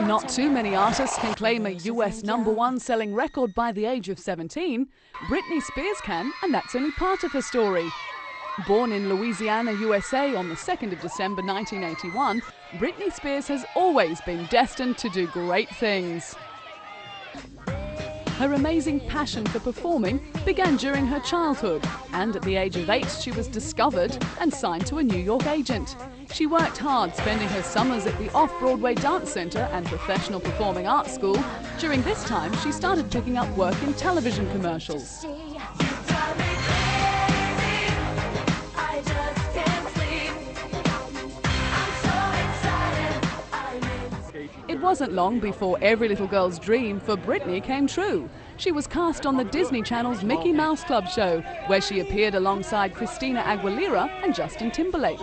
Not too many artists can claim a US #1 selling record by the age of 17. Britney Spears can, and that's only part of her story. Born in Louisiana, USA on the 2nd of December 1981, Britney Spears has always been destined to do great things. Her amazing passion for performing began during her childhood, and at the age of 8 she was discovered and signed to a New York agent. She worked hard, spending her summers at the Off-Broadway Dance Center and Professional Performing Arts School. During this time, she started picking up work in television commercials. It wasn't long before every little girl's dream for Britney came true. She was cast on the Disney Channel's Mickey Mouse Club show, where she appeared alongside Christina Aguilera and Justin Timberlake.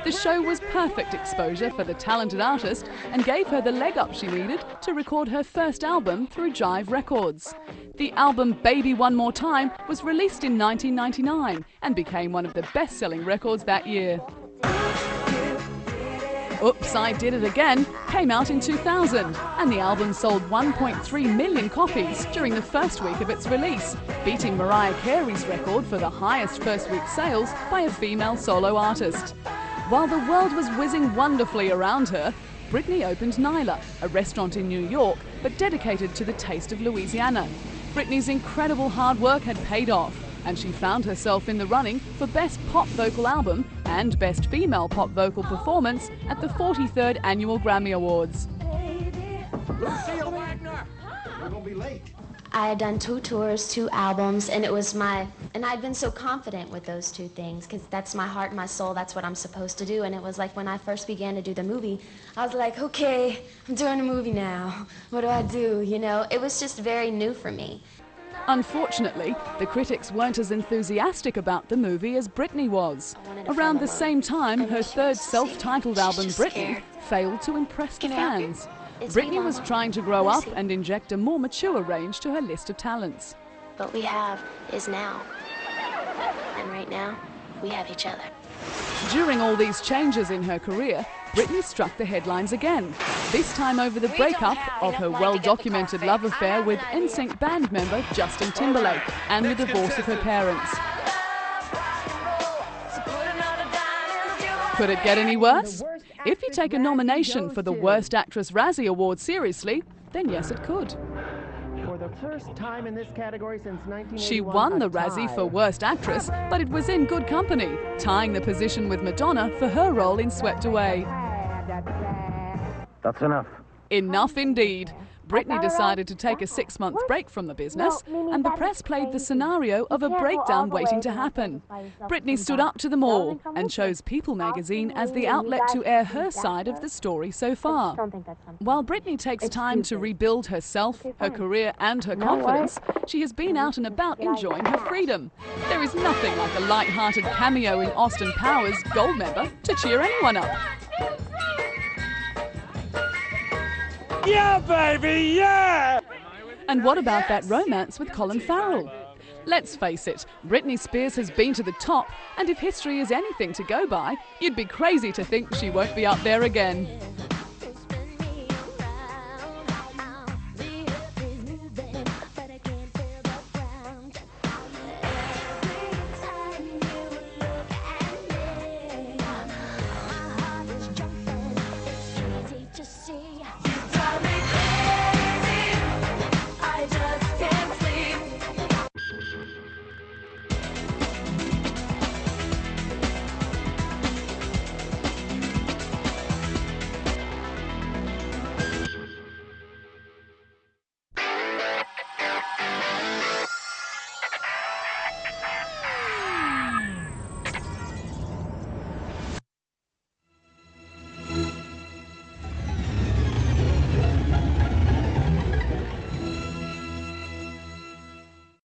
The show was perfect exposure for the talented artist and gave her the leg up she needed to record her first album through Jive Records. The album Baby One More Time was released in 1999 and became one of the best-selling records that year. Oops, I Did It Again came out in 2000, and the album sold 1.3 million copies during the first week of its release, beating Mariah Carey's record for the highest first-week sales by a female solo artist. While the world was whizzing wonderfully around her, Britney opened Nyla, a restaurant in New York, but dedicated to the taste of Louisiana. Britney's incredible hard work had paid off, and she found herself in the running for Best Pop Vocal Album and Best Female Pop Vocal Performance at the 43rd Annual Grammy Awards. Lucille Wagner! We're gonna be late. I had done 2 tours, 2 albums, and I'd been so confident with those 2 things, because that's my heart and my soul, that's what I'm supposed to do. And it was like when I first began to do the movie, I was like, okay, I'm doing a movie now. What do I do? You know, it was just very new for me. Unfortunately, the critics weren't as enthusiastic about the movie as Britney was. Around the same time, her third self-titled album, Britney, failed to impress the fans. Britney was trying to grow up and inject a more mature range to her list of talents. What we have is now. And right now, we have each other. During all these changes in her career, Britney struck the headlines again, this time over the breakup of her well-documented love affair with NSYNC band member Justin Timberlake and the divorce of her parents. Could it get any worse? If you take a nomination for the Worst Actress Razzie Award seriously, then yes, it could. For the first time in this category since 1981, she won the Razzie for Worst Actress, but it was in good company, tying the position with Madonna for her role in Swept Away. That's enough. Enough indeed. Britney decided to take a 6-month break from the business, and the press played the scenario of a breakdown waiting to happen. Britney stood up to them all and chose People magazine as the outlet to air her side of the story so far. While Britney takes time to rebuild herself, her career and her confidence, she has been out and about enjoying her freedom. There is nothing like a light-hearted cameo in Austin Powers' Goldmember to cheer anyone up. Yeah, baby, yeah! And what about that romance with Colin Farrell? Let's face it, Britney Spears has been to the top, and if history is anything to go by, you'd be crazy to think she won't be up there again. See,